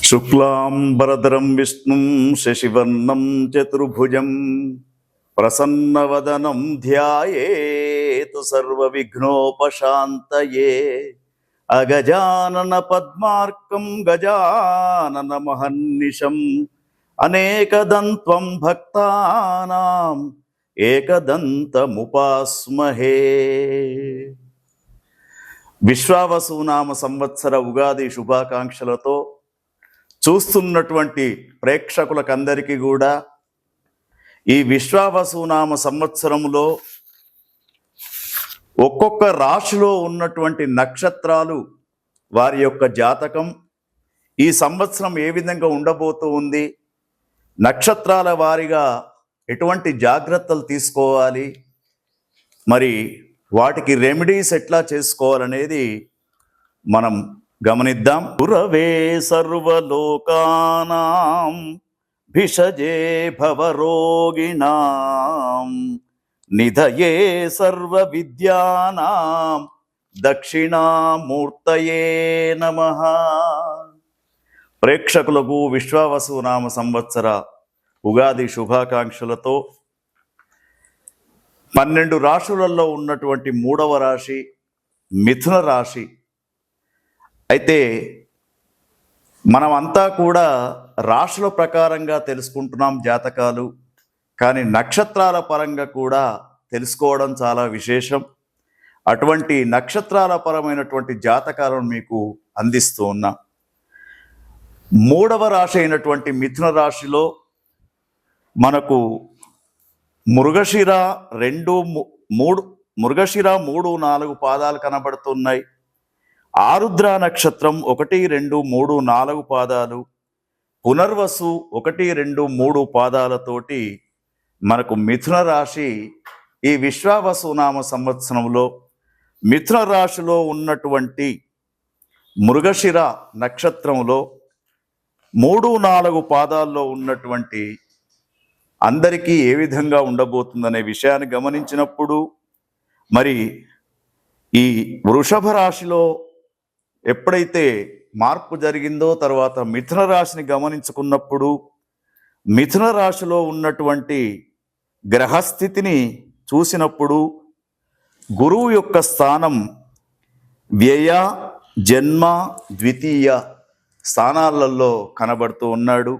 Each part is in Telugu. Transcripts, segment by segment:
శుక్లాంబరధరం విష్ణుం శశివర్ణం చతుర్భుజం ప్రసన్నవదనం ధ్యాయేత్ సర్వవిఘ్నోపశాంతయే. అగజానన పద్మార్కం గజానన మహర్నిశం అనేకదంత్వం భక్తానాం ఏకదంతముపాస్మహే. విశ్వావసునామ సంవత్సర ఉగాది శుభాకాంక్షలతో చూస్తున్నటువంటి ప్రేక్షకులకందరికీ కూడా ఈ విశ్వావసునామ సంవత్సరంలో ఒక్కొక్క రాశిలో ఉన్నటువంటి నక్షత్రాలు వారి యొక్క జాతకం ఈ సంవత్సరం ఏ విధంగా ఉండబోతూ ఉంది, నక్షత్రాల వారిగా ఎటువంటి జాగ్రత్తలు తీసుకోవాలి, మరి వాటికి రెమెడీస్ ఎట్లా చేసుకోవాలనేది మనం గమనిద్దాం. గురవే సర్వలోకానాం భిషజే భవరోగిణాం నిధయే సర్వ విద్యానాం దక్షిణామూర్తయే నమః. ప్రేక్షకులకు విశ్వావసునామ సంవత్సర ఉగాది శుభాకాంక్షలతో 12 రాశులలో ఉన్నటువంటి 3వ రాశి మిథున రాశి. అయితే మనమంతా కూడా రాశుల ప్రకారంగా తెలుసుకుంటున్నాం జాతకాలు, కానీ నక్షత్రాల పరంగా కూడా తెలుసుకోవడం చాలా విశేషం. అటువంటి నక్షత్రాల పరమైనటువంటి జాతకాలను మీకు అందిస్తూ ఉన్నా. 3వ రాశి అయినటువంటి మిథున రాశిలో మనకు మృగశిర 3-4 పాదాలు కనబడుతున్నాయి. ఆరుద్ర నక్షత్రం 1, 2, 3, 4 పాదాలు, పునర్వసు 1, 2, 3 పాదాలతోటి మనకు మిథున రాశి ఈ విశ్వావసునామ సంవత్సరంలో మిథున రాశిలో ఉన్నటువంటి మృగశిర నక్షత్రంలో 3, 4 పాదాల్లో ఉన్నటువంటి అందరికీ ఏ విధంగా ఉండబోతుందనే విషయాన్ని గమనించినప్పుడు, మరి ఈ వృషభ రాశిలో ఎప్పుడైతే మార్పు జరిగిందో తర్వాత మిథున రాశిని గమనించుకున్నప్పుడు మిథున రాశిలో ఉన్నటువంటి గ్రహస్థితిని చూసినప్పుడు గురువు యొక్క స్థానం వ్యయ, జన్మ, ద్వితీయ స్థానాలలో కనబడుతూ ఉన్నాడు.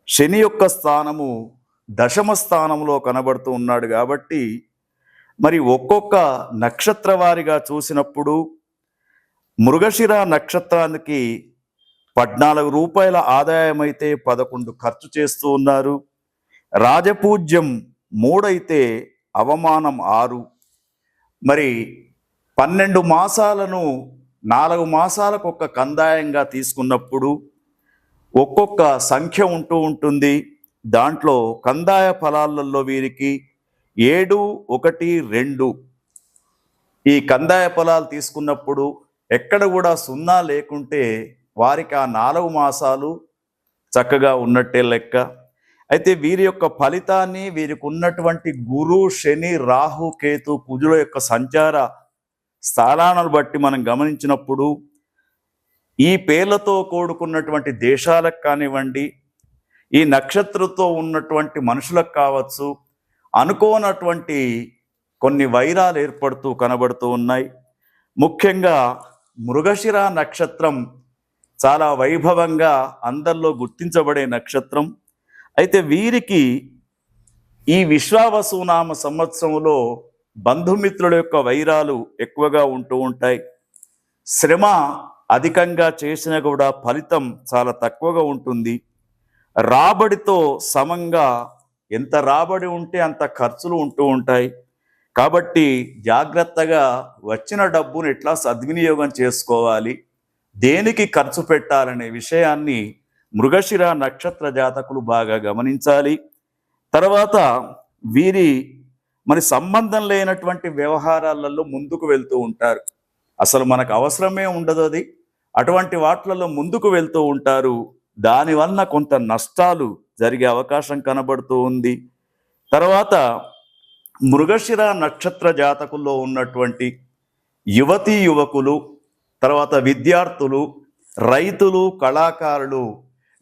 శని యొక్క స్థానము దశమ స్థానంలో కనబడుతూ ఉన్నాడు. కాబట్టి మరి ఒక్కొక్క నక్షత్ర వారిగా చూసినప్పుడు మృగశిర నక్షత్రానికి 14 రూపాయల ఆదాయం అయితే 11 ఖర్చు చేస్తూ ఉన్నారు. రాజపూజ్యం 3 అయితే అవమానం 6. మరి 12 మాసాలను 4 మాసాలకు ఒక కందాయంగా తీసుకున్నప్పుడు ఒక్కొక్క సంఖ్య ఉంటూ ఉంటుంది. దాంట్లో కందాయ ఫలాలలో వీరికి 7, 1, 2 ఈ కందాయ ఫలాలు తీసుకున్నప్పుడు ఎక్కడ కూడా 0 లేకుంటే వారికి ఆ 4 మాసాలు చక్కగా ఉన్నట్టే లెక్క. అయితే వీరి యొక్క ఫలితాన్ని వీరికి ఉన్నటువంటి గురు, శని, రాహు, కేతు, కుజుల యొక్క సంచార స్థానాలను బట్టి మనం గమనించినప్పుడు ఈ పేర్లతో కూడుకున్నటువంటి దేశాలకు కానివ్వండి, ఈ నక్షత్రంతో ఉన్నటువంటి మనుషులకు కావచ్చు, అనుకోనటువంటి కొన్ని వైరాలు ఏర్పడుతూ కనబడుతూ ఉన్నాయి. ముఖ్యంగా మృగశిర నక్షత్రం చాలా వైభవంగా అందరిలో గుర్తించబడే నక్షత్రం. అయితే వీరికి ఈ విశ్వావసునామ సంవత్సరంలో బంధుమిత్రుల యొక్క వైరాలు ఎక్కువగా ఉంటూ ఉంటాయి. శ్రమ అధికంగా చేసినా కూడా ఫలితం చాలా తక్కువగా ఉంటుంది. రాబడితో సమంగా ఎంత రాబడి ఉంటే అంత ఖర్చులు ఉంటూ ఉంటాయి. కాబట్టి జాగ్రత్తగా వచ్చిన డబ్బును ఎట్లా సద్వినియోగం చేసుకోవాలి, దేనికి ఖర్చు పెట్టాలనే విషయాన్ని మృగశిర నక్షత్ర జాతకులు బాగా గమనించాలి. తర్వాత వీరి మరి సంబంధం లేనటువంటి వ్యవహారాలలో ముందుకు వెళ్తూ ఉంటారు. అసలు మనకు అవసరమే ఉండదు అది, అటువంటి వాటిలలో ముందుకు వెళ్తూ ఉంటారు. దానివలన కొంత నష్టాలు జరిగే అవకాశం కనబడుతూ ఉంది. తర్వాత మృగశిర నక్షత్ర జాతకుల్లో ఉన్నటువంటి యువతీ యువకులు, తర్వాత విద్యార్థులు, రైతులు, కళాకారులు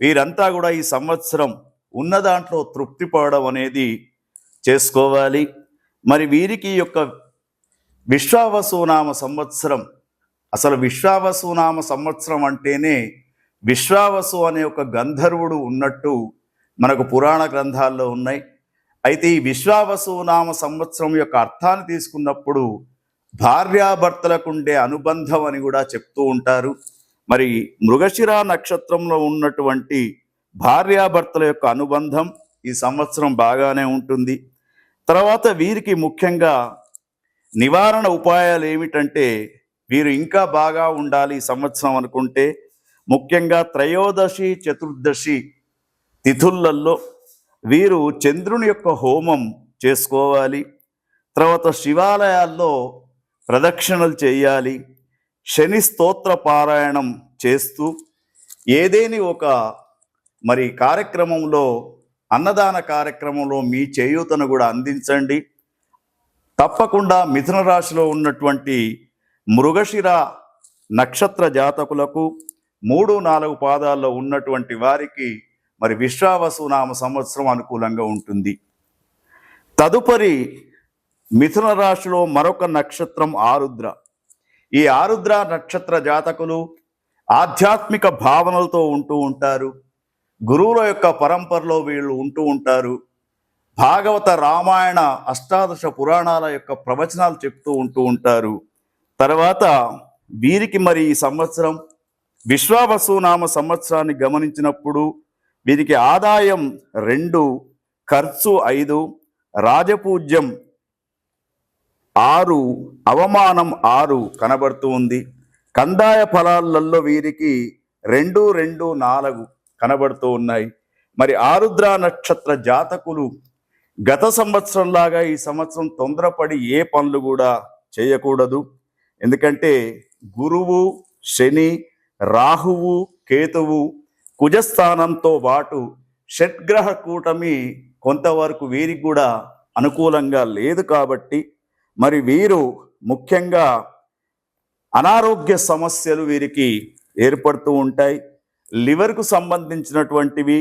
వీరంతా కూడా ఈ సంవత్సరం ఉన్న దాంట్లో తృప్తి పడడం అనేది చేసుకోవాలి. మరి వీరికి ఈ యొక్క విశ్వావసునామ సంవత్సరం, అసలు విశ్వావసునామ సంవత్సరం అంటేనే విశ్వావసు అనే ఒక గంధర్వుడు ఉన్నట్టు మనకు పురాణ గ్రంథాల్లో ఉన్నాయి. అయితే ఈ విశ్వావసునామ సంవత్సరం యొక్క అర్థాన్ని తీసుకున్నప్పుడు భార్యాభర్తలకు ఉండే అనుబంధం అని కూడా చెప్తూ ఉంటారు. మరి మృగశిర నక్షత్రంలో ఉన్నటువంటి భార్యాభర్తల యొక్క అనుబంధం ఈ సంవత్సరం బాగానే ఉంటుంది. తర్వాత వీరికి ముఖ్యంగా నివారణ ఉపాయాలు ఏమిటంటే, వీరు ఇంకా బాగా ఉండాలి ఈ సంవత్సరం అనుకుంటే ముఖ్యంగా త్రయోదశి, చతుర్దశి తిథులలో వీరు చంద్రుని యొక్క హోమం చేసుకోవాలి. తర్వాత శివాలయాల్లో ప్రదక్షిణలు చేయాలి. శని స్తోత్ర పారాయణం చేస్తూ ఏదేని ఒక మరి కార్యక్రమంలో, అన్నదాన కార్యక్రమంలో మీ చేయూతను కూడా అందించండి. తప్పకుండా మిథున రాశిలో ఉన్నటువంటి మృగశిర నక్షత్ర జాతకులకు 3-4 పాదాల్లో ఉన్నటువంటి వారికి మరి విశ్వావసునామ సంవత్సరం అనుకూలంగా ఉంటుంది. తదుపరి మిథున రాశిలో మరొక నక్షత్రం ఆరుద్ర. ఈ ఆరుద్ర నక్షత్ర జాతకులు ఆధ్యాత్మిక భావనలతో ఉంటూ ఉంటారు. గురువుల యొక్క పరంపరలో వీళ్ళు ఉంటూ ఉంటారు. భాగవత, రామాయణ, అష్టాదశ పురాణాల యొక్క ప్రవచనాలు చెప్తూ ఉంటూ ఉంటారు. తర్వాత వీరికి మరి ఈ సంవత్సరం విశ్వావసునామ సంవత్సరాన్ని గమనించినప్పుడు వీరికి ఆదాయం 2, ఖర్చు 5, రాజపూజ్యం 6, అవమానం 6 కనబడుతూ ఉంది. కందాయ ఫలాలలో వీరికి 2, 2, 4 కనబడుతూ ఉన్నాయి. మరి ఆరుద్ర నక్షత్ర జాతకులు గత సంవత్సరం లాగా ఈ సంవత్సరం తొందరపడి ఏ పనులు కూడా చేయకూడదు. ఎందుకంటే గురువు, శని, రాహువు, కేతువు కుజస్థానంతో పాటు షట్గ్రహ కూటమి కొంతవరకు వీరికి కూడా అనుకూలంగా లేదు. కాబట్టి మరి వీరు ముఖ్యంగా అనారోగ్య సమస్యలు వీరికి ఏర్పడుతూ ఉంటాయి. లివర్కు సంబంధించినటువంటివి,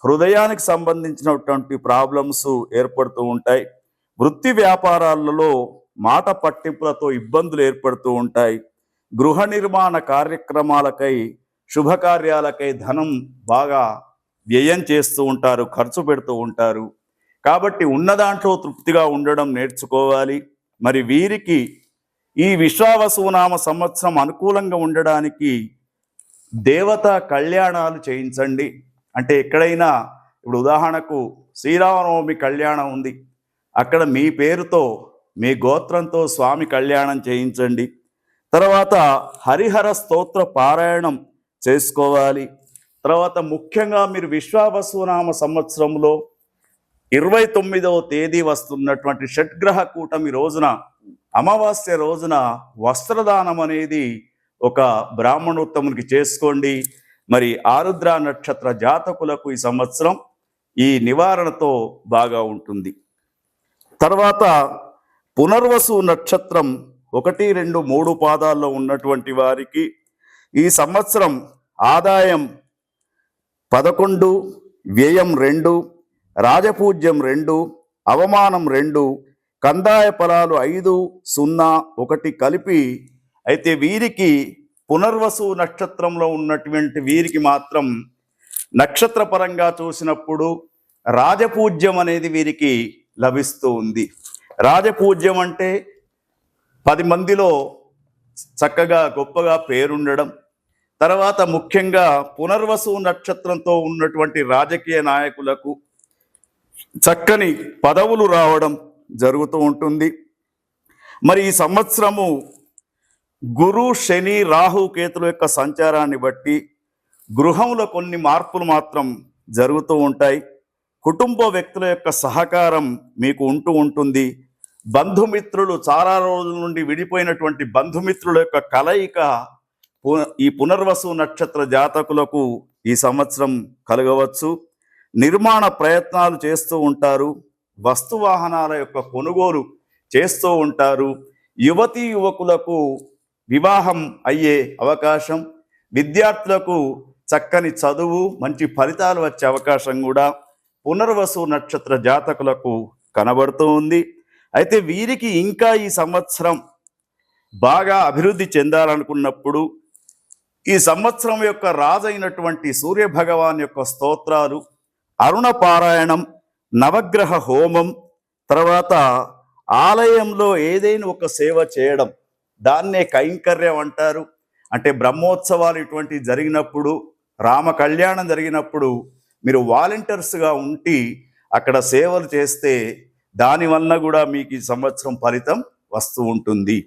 హృదయానికి సంబంధించినటువంటి ప్రాబ్లమ్స్ ఏర్పడుతూ ఉంటాయి. వృత్తి వ్యాపారాలలో మాట పట్టింపులతో ఇబ్బందులు ఏర్పడుతూ ఉంటాయి. గృహ నిర్మాణ కార్యక్రమాలకై, శుభకార్యాలకై ధనం బాగా వ్యయం చేస్తూ ఉంటారు, ఖర్చు పెడుతూ ఉంటారు. కాబట్టి ఉన్న దాంట్లో తృప్తిగా ఉండడం నేర్చుకోవాలి. మరి వీరికి ఈ విశ్వావసునామ సంవత్సరం అనుకూలంగా ఉండడానికి దేవతా కళ్యాణాలు చేయించండి. అంటే ఎక్కడైనా ఇప్పుడు ఉదాహరణకు శ్రీరామనవమి కళ్యాణం ఉంది, అక్కడ మీ పేరుతో, మీ గోత్రంతో స్వామి కళ్యాణం చేయించండి. తర్వాత హరిహర స్తోత్ర పారాయణం చేసుకోవాలి. తర్వాత ముఖ్యంగా మీరు విశ్వావసునామ సంవత్సరంలో 29వ తేదీ వస్తున్నటువంటి షట్గ్రహ కూటమి రోజున, అమావాస్య రోజున వస్త్రదానం అనేది ఒక బ్రాహ్మణోత్తమునికి చేసుకోండి. మరి ఆరుద్ర నక్షత్ర జాతకులకు ఈ సంవత్సరం ఈ నివారణతో బాగా ఉంటుంది. తర్వాత పునర్వసు నక్షత్రం 1, 2, 3 పాదాల్లో ఉన్నటువంటి వారికి ఈ సంవత్సరం ఆదాయం 11, వ్యయం 2, రాజపూజ్యం 2, అవమానం 2, కందాయ ఫలాలు 5, 0, 1 కలిపి. అయితే వీరికి పునర్వసు నక్షత్రంలో ఉన్నటువంటి వీరికి మాత్రం నక్షత్ర పరంగా చూసినప్పుడు రాజపూజ్యం అనేది వీరికి లభిస్తూ ఉంది. రాజపూజ్యం అంటే 10 మందిలో చక్కగా గొప్పగా పేరుండడం. తర్వాత ముఖ్యంగా పునర్వసు నక్షత్రంతో ఉన్నటువంటి రాజకీయ నాయకులకు చక్కని పదవులు రావడం జరుగుతూ ఉంటుంది. మరి ఈ సంవత్సరము గురు, శని, రాహు, కేతుల యొక్క సంచారాన్ని బట్టి గృహంలో కొన్ని మార్పులు మాత్రం జరుగుతూ ఉంటాయి. కుటుంబ వ్యక్తుల యొక్క సహకారం మీకు ఉంటూ ఉంటుంది. బంధుమిత్రులు, చాలా రోజుల నుండి విడిపోయినటువంటి బంధుమిత్రుల యొక్క కలయిక ఈ పునర్వసు నక్షత్ర జాతకులకు ఈ సంవత్సరం కలగవచ్చు. నిర్మాణ ప్రయత్నాలు చేస్తూ ఉంటారు. వస్తు వాహనాల యొక్క కొనుగోలు చేస్తూ ఉంటారు. యువతీ యువకులకు వివాహం అయ్యే అవకాశం, విద్యార్థులకు చక్కని చదువు, మంచి ఫలితాలు వచ్చే అవకాశం కూడా పునర్వసు నక్షత్ర జాతకులకు కనబడుతూ ఉంది. అయితే వీరికి ఇంకా ఈ సంవత్సరం బాగా అభివృద్ధి చెందాలనుకున్నప్పుడు ఈ సంవత్సరం యొక్క రాజైనటువంటి సూర్య భగవాన్ యొక్క స్తోత్రాలు, అరుణ పారాయణం, నవగ్రహ హోమం, తర్వాత ఆలయంలో ఏదైనా ఒక సేవ చేయడం, దాన్నే కైంకర్యం అంటారు. అంటే బ్రహ్మోత్సవాలు ఇటువంటి జరిగినప్పుడు, రామ కళ్యాణం జరిగినప్పుడు మీరు వాలంటీర్స్గా ఉండి అక్కడ సేవలు చేస్తే దానివల్ల కూడా మీకు ఈ సంవత్సరం ఫలితం వస్తూ ఉంటుంది.